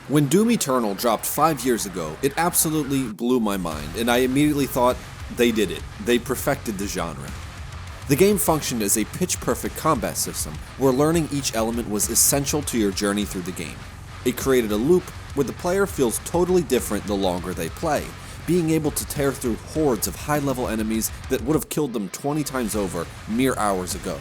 When Doom Eternal dropped 5 years ago, it absolutely blew my mind, and I immediately thought, they did it. They perfected the genre. The game functioned as a pitch-perfect combat system, where learning each element was essential to your journey through the game. It created a loop where the player feels totally different the longer they play, being able to tear through hordes of high-level enemies that would have killed them 20 times over mere hours ago.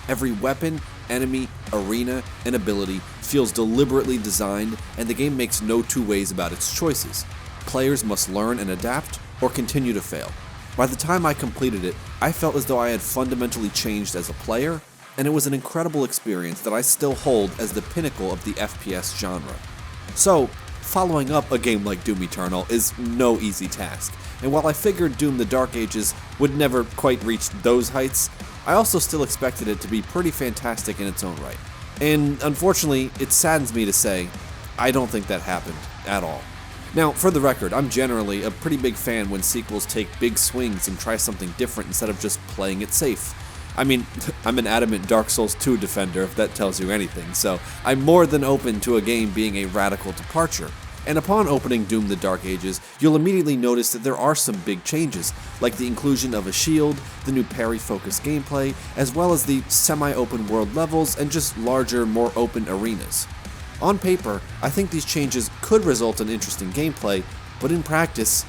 Every weapon, enemy, arena, and ability feels deliberately designed, and the game makes no two ways about its choices. Players must learn and adapt, or continue to fail. By the time I completed it, I felt as though I had fundamentally changed as a player, and it was an incredible experience that I still hold as the pinnacle of the FPS genre. So, following up a game like Doom Eternal is no easy task, and while I figured Doom the Dark Ages would never quite reach those heights, I also still expected it to be pretty fantastic in its own right. And unfortunately, it saddens me to say, I don't think that happened at all. Now, for the record, I'm generally a pretty big fan when sequels take big swings and try something different instead of just playing it safe. I mean, I'm an adamant Dark Souls 2 defender if that tells you anything, so I'm more than open to a game being a radical departure. And upon opening Doom the Dark Ages, you'll immediately notice that there are some big changes, like the inclusion of a shield, the new parry-focused gameplay, as well as the semi-open world levels and just larger, more open arenas. On paper, I think these changes could result in interesting gameplay, but in practice,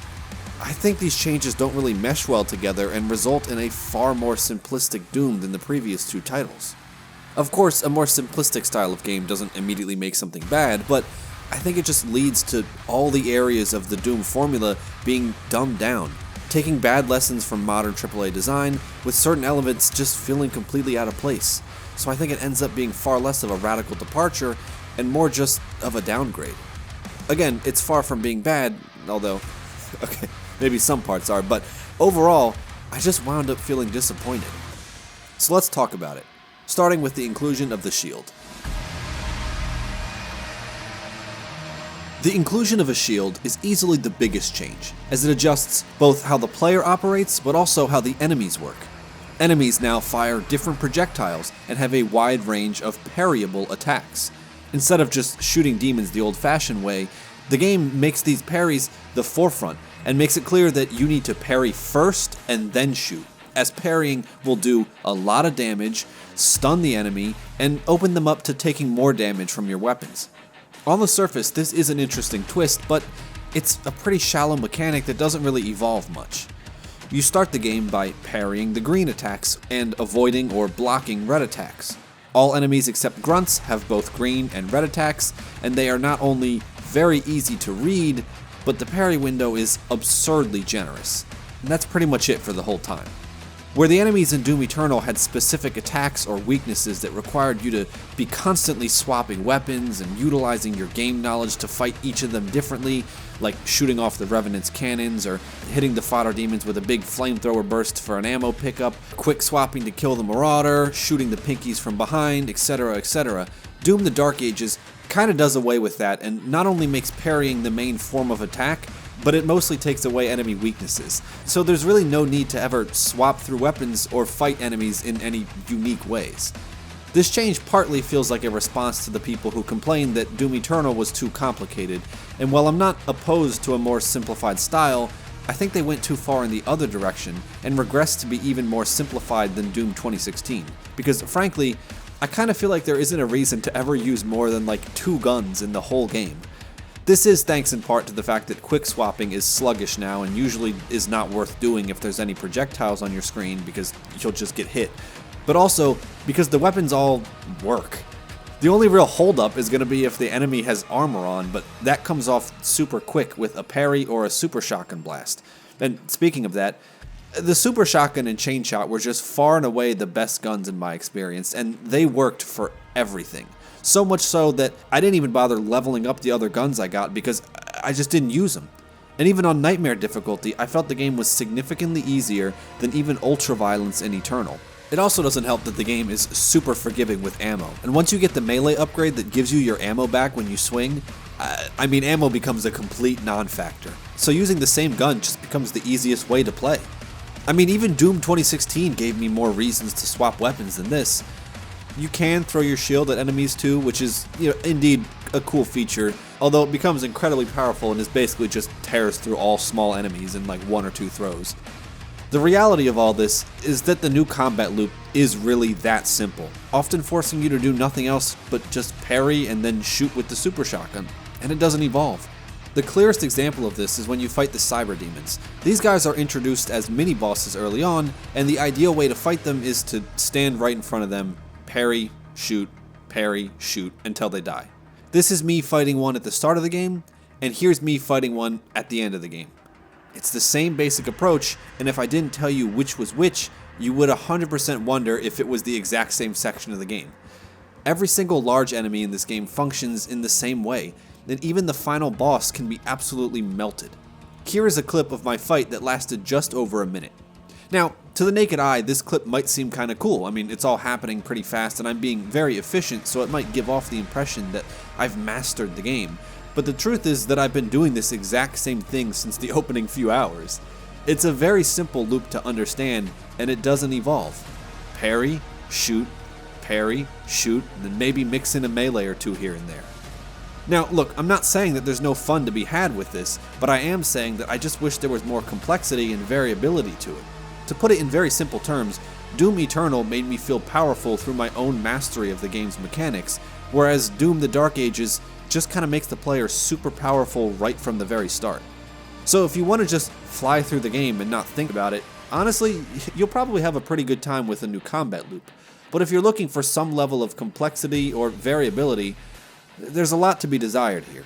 I think these changes don't really mesh well together and result in a far more simplistic Doom than the previous two titles. Of course, a more simplistic style of game doesn't immediately make something bad, but I think it just leads to all the areas of the Doom formula being dumbed down, taking bad lessons from modern AAA design, with certain elements just feeling completely out of place. So I think it ends up being far less of a radical departure and more just of a downgrade. Again, it's far from being bad, although, okay, maybe some parts are, but overall, I just wound up feeling disappointed. So let's talk about it, starting with the inclusion of the shield. The inclusion of a shield is easily the biggest change, as it adjusts both how the player operates, but also how the enemies work. Enemies now fire different projectiles and have a wide range of parryable attacks. Instead of just shooting demons the old-fashioned way, the game makes these parries the forefront and makes it clear that you need to parry first and then shoot, as parrying will do a lot of damage, stun the enemy, and open them up to taking more damage from your weapons. On the surface, this is an interesting twist, but it's a pretty shallow mechanic that doesn't really evolve much. You start the game by parrying the green attacks and avoiding or blocking red attacks. All enemies except grunts have both green and red attacks, and they are not only very easy to read, but the parry window is absurdly generous. And that's pretty much it for the whole time. Where the enemies in Doom Eternal had specific attacks or weaknesses that required you to be constantly swapping weapons and utilizing your game knowledge to fight each of them differently, like shooting off the Revenant's cannons or hitting the fodder demons with a big flamethrower burst for an ammo pickup, quick swapping to kill the Marauder, shooting the Pinkies from behind, etc., etc., Doom the Dark Ages kinda does away with that and not only makes parrying the main form of attack, but it mostly takes away enemy weaknesses, so there's really no need to ever swap through weapons or fight enemies in any unique ways. This change partly feels like a response to the people who complained that Doom Eternal was too complicated, and while I'm not opposed to a more simplified style, I think they went too far in the other direction and regressed to be even more simplified than Doom 2016, because frankly, I kinda feel like there isn't a reason to ever use more than like 2 guns in the whole game. This is thanks in part to the fact that quick swapping is sluggish now and usually is not worth doing if there's any projectiles on your screen because you'll just get hit, but also because the weapons all work. The only real holdup is going to be if the enemy has armor on, but that comes off super quick with a parry or a super shotgun blast. And speaking of that, the super shotgun and chain shot were just far and away the best guns in my experience, and they worked for everything. So much so that I didn't even bother leveling up the other guns I got because I just didn't use them. And even on Nightmare difficulty, I felt the game was significantly easier than even Ultra Violence in Eternal. It also doesn't help that the game is super forgiving with ammo, and once you get the melee upgrade that gives you your ammo back when you swing, ammo becomes a complete non-factor. So using the same gun just becomes the easiest way to play. Even Doom 2016 gave me more reasons to swap weapons than this. You can throw your shield at enemies too, which is, indeed a cool feature, although it becomes incredibly powerful and is basically just tears through all small enemies in like 1 or 2 throws. The reality of all this is that the new combat loop is really that simple, often forcing you to do nothing else but just parry and then shoot with the super shotgun, and it doesn't evolve. The clearest example of this is when you fight the cyber demons. These guys are introduced as mini-bosses early on, and the ideal way to fight them is to stand right in front of them, parry, shoot, until they die. This is me fighting one at the start of the game, and here's me fighting one at the end of the game. It's the same basic approach, and if I didn't tell you which was which, you would 100% wonder if it was the exact same section of the game. Every single large enemy in this game functions in the same way, and even the final boss can be absolutely melted. Here is a clip of my fight that lasted just over a minute. Now, to the naked eye, this clip might seem kinda cool. I mean, it's all happening pretty fast and I'm being very efficient, so it might give off the impression that I've mastered the game. But the truth is that I've been doing this exact same thing since the opening few hours. It's a very simple loop to understand, and it doesn't evolve. Parry, shoot, and then maybe mix in a melee or two here and there. Now, look, I'm not saying that there's no fun to be had with this, but I am saying that I just wish there was more complexity and variability to it. To put it in very simple terms, Doom Eternal made me feel powerful through my own mastery of the game's mechanics, whereas Doom the Dark Ages just kind of makes the player super powerful right from the very start. So if you want to just fly through the game and not think about it, honestly, you'll probably have a pretty good time with a new combat loop. But if you're looking for some level of complexity or variability, there's a lot to be desired here.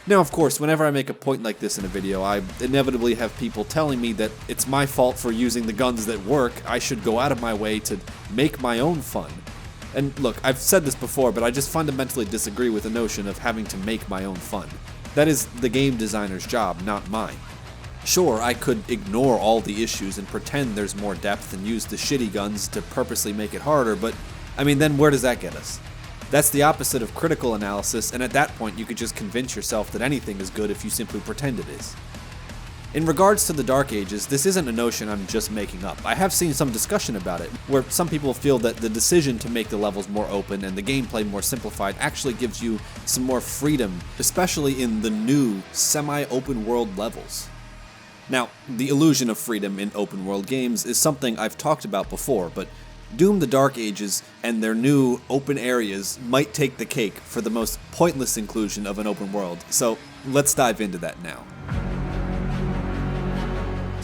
Now, of course, whenever I make a point like this in a video, I inevitably have people telling me that it's my fault for using the guns that work. I should go out of my way to make my own fun. And look, I've said this before, but I just fundamentally disagree with the notion of having to make my own fun. That is the game designer's job, not mine. Sure, I could ignore all the issues and pretend there's more depth and use the shitty guns to purposely make it harder, but I mean, then where does that get us? That's the opposite of critical analysis, and at that point you could just convince yourself that anything is good if you simply pretend it is. In regards to the Dark Ages, this isn't a notion I'm just making up. I have seen some discussion about it, where some people feel that the decision to make the levels more open and the gameplay more simplified actually gives you some more freedom, especially in the new semi-open world levels. Now, the illusion of freedom in open world games is something I've talked about before, but Doom the Dark Ages and their new open areas might take the cake for the most pointless inclusion of an open world, so let's dive into that now.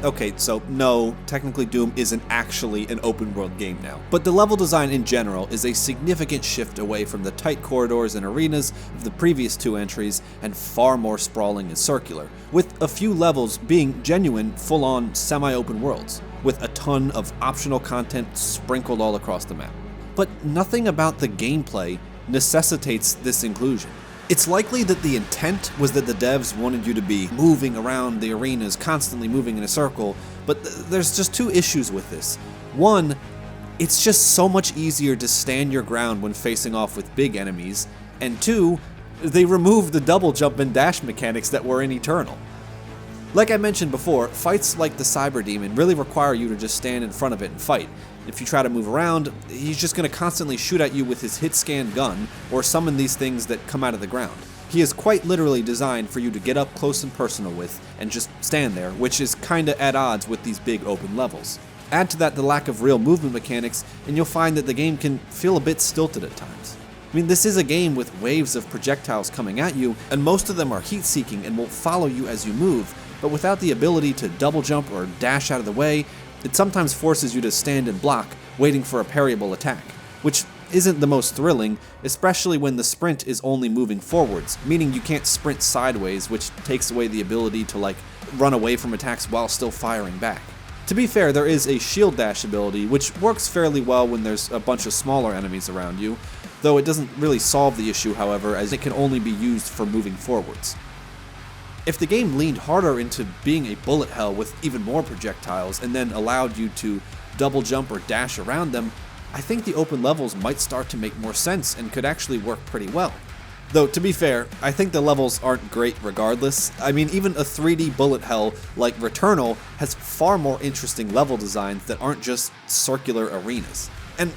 Okay, so no, technically Doom isn't actually an open world game now, but the level design in general is a significant shift away from the tight corridors and arenas of the previous 2 entries and far more sprawling and circular, with a few levels being genuine, full-on semi-open worlds, with a ton of optional content sprinkled all across the map. But nothing about the gameplay necessitates this inclusion. It's likely that the intent was that the devs wanted you to be moving around the arenas, constantly moving in a circle, but there's just 2 issues with this. One, it's just so much easier to stand your ground when facing off with big enemies, and 2, they removed the double jump and dash mechanics that were in Eternal. Like I mentioned before, fights like the Cyber Demon really require you to just stand in front of it and fight. If you try to move around, he's just going to constantly shoot at you with his hit-scan gun, or summon these things that come out of the ground. He is quite literally designed for you to get up close and personal with, and just stand there, which is kinda at odds with these big open levels. Add to that the lack of real movement mechanics, and you'll find that the game can feel a bit stilted at times. I mean, this is a game with waves of projectiles coming at you, and most of them are heat-seeking and will follow you as you move, but without the ability to double jump or dash out of the way, it sometimes forces you to stand and block, waiting for a parryable attack, which isn't the most thrilling, especially when the sprint is only moving forwards, meaning you can't sprint sideways, which takes away the ability to run away from attacks while still firing back. To be fair, there is a shield dash ability, which works fairly well when there's a bunch of smaller enemies around you, though it doesn't really solve the issue, however, as it can only be used for moving forwards. If the game leaned harder into being a bullet hell with even more projectiles and then allowed you to double jump or dash around them, I think the open levels might start to make more sense and could actually work pretty well. Though, to be fair, I think the levels aren't great regardless. I mean, even a 3D bullet hell like Returnal has far more interesting level designs that aren't just circular arenas. And,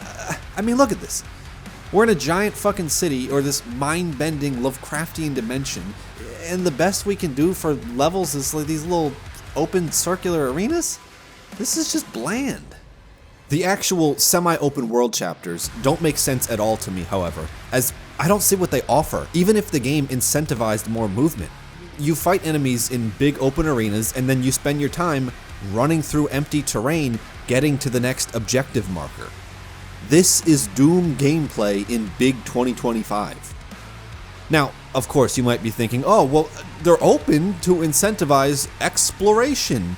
I mean, look at this. We're in a giant fucking city or this mind-bending Lovecraftian dimension, and the best we can do for levels is like these little open circular arenas? This is just bland. The actual semi-open world chapters don't make sense at all to me, however, as I don't see what they offer, even if the game incentivized more movement. You fight enemies in big open arenas, and then you spend your time running through empty terrain, getting to the next objective marker. This is Doom gameplay in big 2025. Now, of course, you might be thinking, oh, well, they're open to incentivize exploration.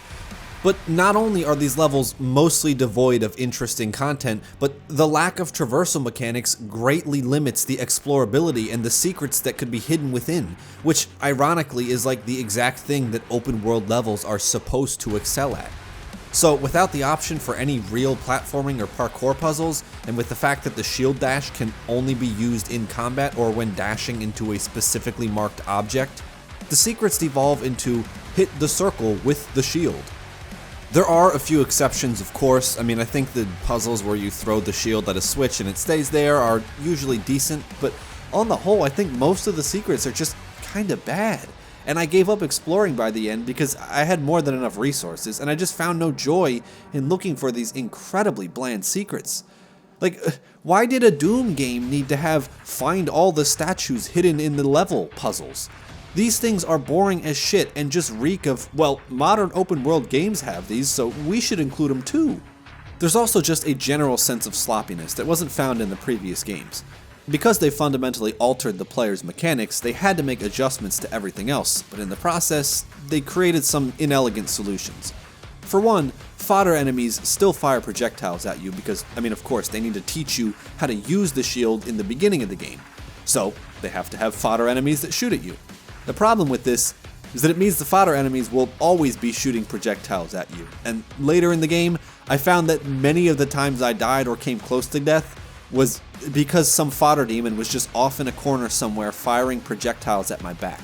But not only are these levels mostly devoid of interesting content, but the lack of traversal mechanics greatly limits the explorability and the secrets that could be hidden within, which ironically is like the exact thing that open world levels are supposed to excel at. So without the option for any real platforming or parkour puzzles, and with the fact that the shield dash can only be used in combat or when dashing into a specifically marked object, the secrets devolve into hit the circle with the shield. There are a few exceptions, of course. I mean, I think the puzzles where you throw the shield at a switch and it stays there are usually decent, but on the whole, I think most of the secrets are just kinda bad. And I gave up exploring by the end because I had more than enough resources, and I just found no joy in looking for these incredibly bland secrets. Like, why did a Doom game need to have find all the statues hidden in the level puzzles? These things are boring as shit and just reek of, well, modern open world games have these, so we should include them too. There's also just a general sense of sloppiness that wasn't found in the previous games. Because they fundamentally altered the player's mechanics, they had to make adjustments to everything else, but in the process, they created some inelegant solutions. For one, fodder enemies still fire projectiles at you because, of course, they need to teach you how to use the shield in the beginning of the game. So, they have to have fodder enemies that shoot at you. The problem with this is that it means the fodder enemies will always be shooting projectiles at you, and later in the game, I found that many of the times I died or came close to death was because some fodder demon was just off in a corner somewhere firing projectiles at my back.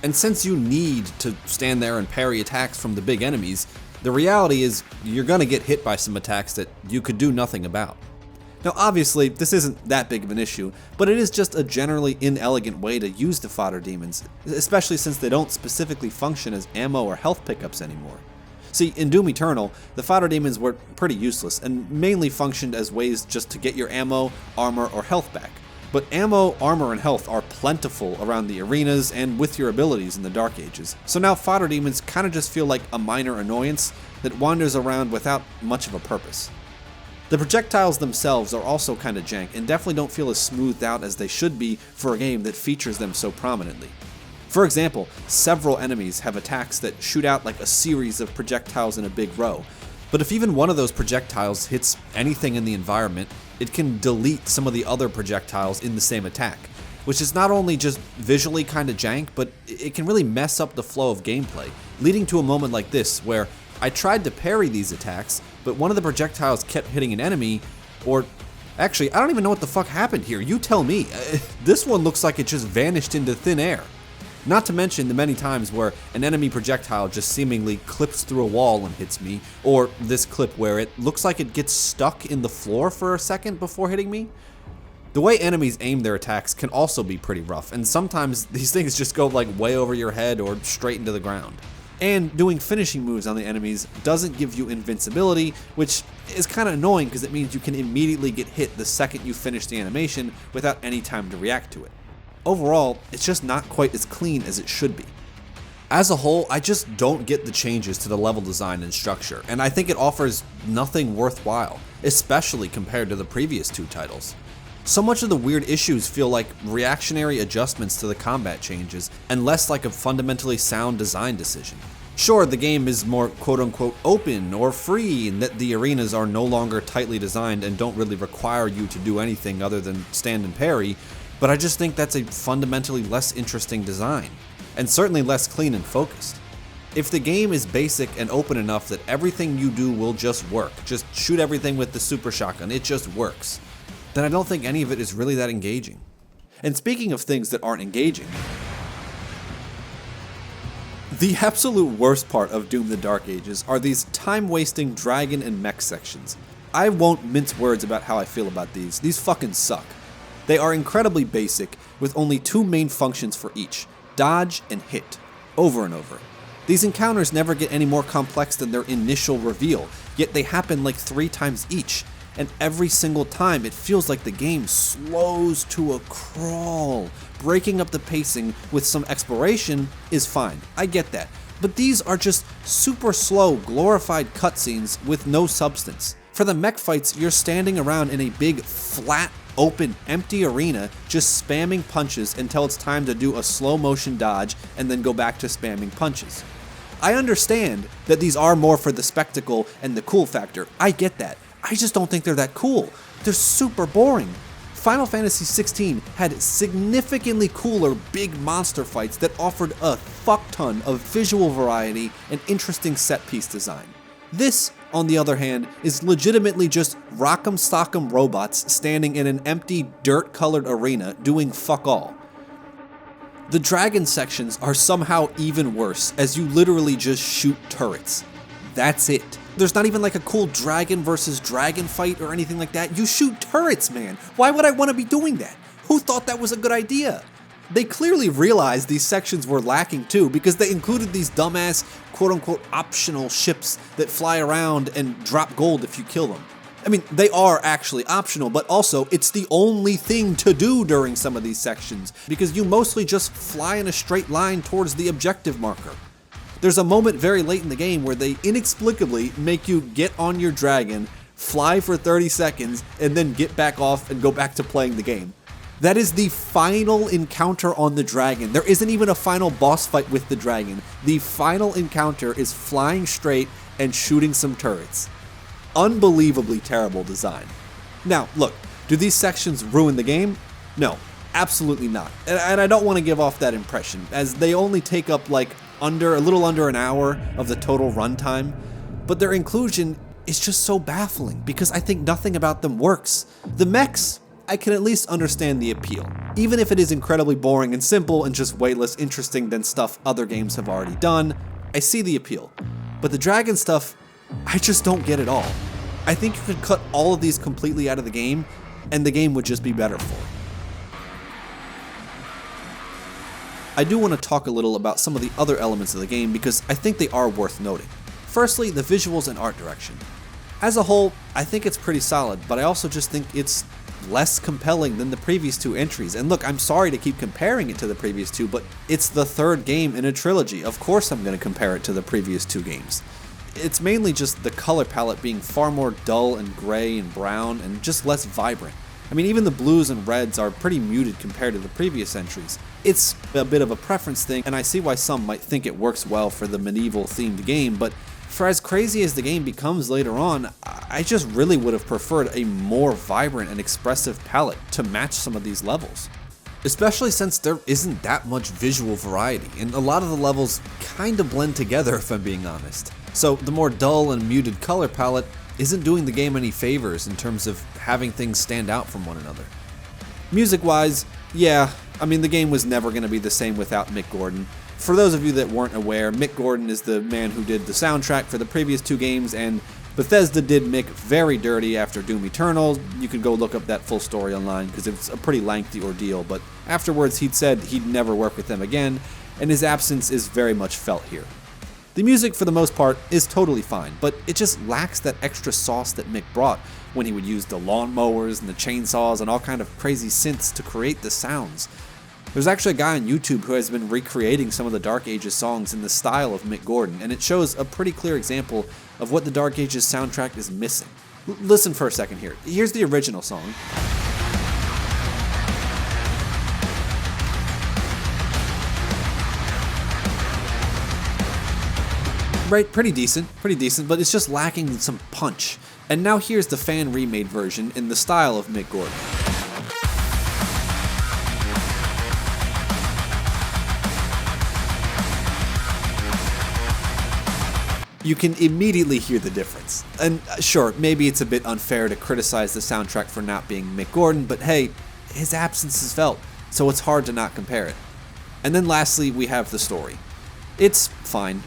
And since you need to stand there and parry attacks from the big enemies, the reality is you're gonna get hit by some attacks that you could do nothing about. Now obviously, this isn't that big of an issue, but it is just a generally inelegant way to use the fodder demons, especially since they don't specifically function as ammo or health pickups anymore. See, in Doom Eternal, the fodder demons were pretty useless and mainly functioned as ways just to get your ammo, armor, or health back. But ammo, armor, and health are plentiful around the arenas and with your abilities in the Dark Ages, so now fodder demons kinda just feel like a minor annoyance that wanders around without much of a purpose. The projectiles themselves are also kinda jank and definitely don't feel as smoothed out as they should be for a game that features them so prominently. For example, several enemies have attacks that shoot out like a series of projectiles in a big row, but if even one of those projectiles hits anything in the environment, it can delete some of the other projectiles in the same attack, which is not only just visually kinda jank, but it can really mess up the flow of gameplay, leading to a moment like this where I tried to parry these attacks, but one of the projectiles kept hitting an enemy, or actually, I don't even know what the fuck happened here, you tell me. This one looks like it just vanished into thin air. Not to mention the many times where an enemy projectile just seemingly clips through a wall and hits me, or this clip where it looks like it gets stuck in the floor for a second before hitting me. The way enemies aim their attacks can also be pretty rough, and sometimes these things just go like way over your head or straight into the ground. And doing finishing moves on the enemies doesn't give you invincibility, which is kind of annoying because it means you can immediately get hit the second you finish the animation without any time to react to it. Overall, it's just not quite as clean as it should be. As a whole, I just don't get the changes to the level design and structure, and I think it offers nothing worthwhile, especially compared to the previous two titles. So much of the weird issues feel like reactionary adjustments to the combat changes, and less like a fundamentally sound design decision. Sure, the game is more quote-unquote open or free, and that the arenas are no longer tightly designed and don't really require you to do anything other than stand and parry, but I just think that's a fundamentally less interesting design, and certainly less clean and focused. If the game is basic and open enough that everything you do will just work, just shoot everything with the super shotgun, it just works, then I don't think any of it is really that engaging. And speaking of things that aren't engaging, the absolute worst part of Doom the Dark Ages are these time-wasting dragon and mech sections. I won't mince words about how I feel about these fucking suck. They are incredibly basic, with only two main functions for each, dodge and hit, over and over. These encounters never get any more complex than their initial reveal, yet they happen like 3 times each, and every single time it feels like the game slows to a crawl. Breaking up the pacing with some exploration is fine, I get that, but these are just super slow, glorified cutscenes with no substance. For the mech fights, you're standing around in a big, flat, open, empty arena just spamming punches until it's time to do a slow motion dodge and then go back to spamming punches. I understand that these are more for the spectacle and the cool factor, I get that. I just don't think they're that cool. They're super boring. Final Fantasy XVI had significantly cooler big monster fights that offered a fuck ton of visual variety and interesting set piece design. This, on the other hand, is legitimately just rock'em sock'em robots standing in an empty, dirt-colored arena doing fuck all. The dragon sections are somehow even worse, as you literally just shoot turrets. That's it. There's not even like a cool dragon versus dragon fight or anything like that. You shoot turrets, man. Why would I want to be doing that? Who thought that was a good idea? They clearly realized these sections were lacking too, because they included these dumbass quote-unquote optional ships that fly around and drop gold if you kill them. I mean, they are actually optional, but also it's the only thing to do during some of these sections, because you mostly just fly in a straight line towards the objective marker. There's a moment very late in the game where they inexplicably make you get on your dragon, fly for 30 seconds, and then get back off and go back to playing the game. That is the final encounter on the dragon. There isn't even a final boss fight with the dragon. The final encounter is flying straight and shooting some turrets. Unbelievably terrible design. Now, look, do these sections ruin the game? No, absolutely not. And I don't want to give off that impression, as they only take up like a little under an hour of the total runtime, but their inclusion is just so baffling because I think nothing about them works. The mechs, I can at least understand the appeal, even if it is incredibly boring and simple and just way less interesting than stuff other games have already done. I see the appeal, but the dragon stuff, I just don't get at all. I think you could cut all of these completely out of the game, and the game would just be better for it. I do want to talk a little about some of the other elements of the game because I think they are worth noting. Firstly, the visuals and art direction. As a whole, I think it's pretty solid, but I also just think it's less compelling than the previous 2 entries. And look, I'm sorry to keep comparing it to the previous 2, but it's the 3rd game in a trilogy. Of course I'm going to compare it to the previous 2 games. It's mainly just the color palette being far more dull and gray and brown and just less vibrant. I mean, even the blues and reds are pretty muted compared to the previous entries. It's a bit of a preference thing, and I see why some might think it works well for the medieval-themed game, but for as crazy as the game becomes later on, I just really would have preferred a more vibrant and expressive palette to match some of these levels. Especially since there isn't that much visual variety, and a lot of the levels kinda blend together if I'm being honest. So the more dull and muted color palette isn't doing the game any favors in terms of having things stand out from one another. Music-wise, yeah, I mean the game was never going to be the same without Mick Gordon. For those of you that weren't aware, Mick Gordon is the man who did the soundtrack for the previous 2 games, and Bethesda did Mick very dirty after Doom Eternal. You can go look up that full story online because it's a pretty lengthy ordeal, but afterwards he'd said he'd never work with them again, and his absence is very much felt here. The music, for the most part, is totally fine, but it just lacks that extra sauce that Mick brought when he would use the lawnmowers and the chainsaws and all kind of crazy synths to create the sounds. There's actually a guy on YouTube who has been recreating some of the Dark Ages songs in the style of Mick Gordon, and it shows a pretty clear example of what the Dark Ages soundtrack is missing. Listen for a second here. Here's the original song. Right, pretty decent, but it's just lacking some punch. And now here's the fan remade version in the style of Mick Gordon. You can immediately hear the difference. And sure, maybe it's a bit unfair to criticize the soundtrack for not being Mick Gordon, but hey, his absence is felt, so it's hard to not compare it. And then lastly, we have the story. It's fine.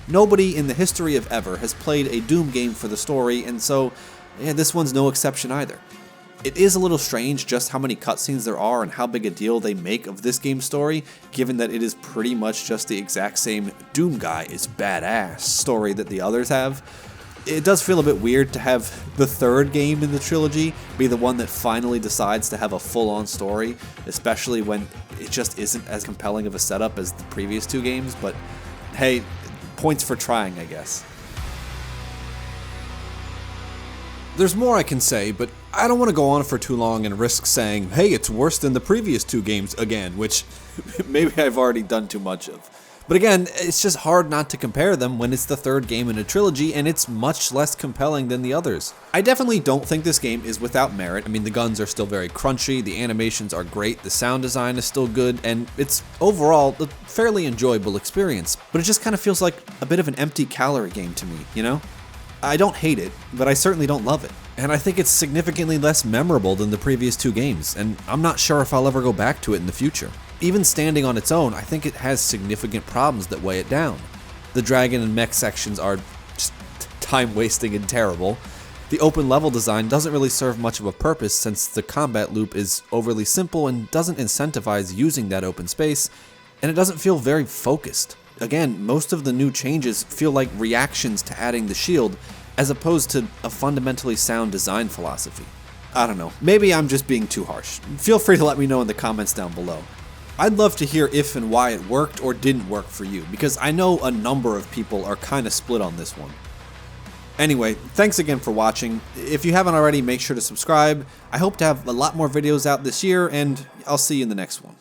Nobody in the history of ever has played a Doom game for the story, and so yeah, this one's no exception either. It is a little strange just how many cutscenes there are and how big a deal they make of this game's story, given that it is pretty much just the exact same Doom guy is badass story that the others have. It does feel a bit weird to have the third game in the trilogy be the one that finally decides to have a full-on story, especially when it just isn't as compelling of a setup as the previous two games, but hey, points for trying, I guess. There's more I can say, but I don't want to go on for too long and risk saying, hey, it's worse than the previous two games again, which maybe I've already done too much of. But again, it's just hard not to compare them when it's the third game in a trilogy and it's much less compelling than the others. I definitely don't think this game is without merit. I mean, the guns are still very crunchy, the animations are great, the sound design is still good, and it's overall a fairly enjoyable experience. But it just kind of feels like a bit of an empty calorie game to me, you know? I don't hate it, but I certainly don't love it. And I think it's significantly less memorable than the previous two games, and I'm not sure if I'll ever go back to it in the future. Even standing on its own, I think it has significant problems that weigh it down. The dragon and mech sections are just time-wasting and terrible. The open level design doesn't really serve much of a purpose since the combat loop is overly simple and doesn't incentivize using that open space, and it doesn't feel very focused. Again, most of the new changes feel like reactions to adding the shield, as opposed to a fundamentally sound design philosophy. I don't know, maybe I'm just being too harsh. Feel free to let me know in the comments down below. I'd love to hear if and why it worked or didn't work for you, because I know a number of people are kinda split on this one. Anyway, thanks again for watching. If you haven't already, make sure to subscribe. I hope to have a lot more videos out this year, and I'll see you in the next one.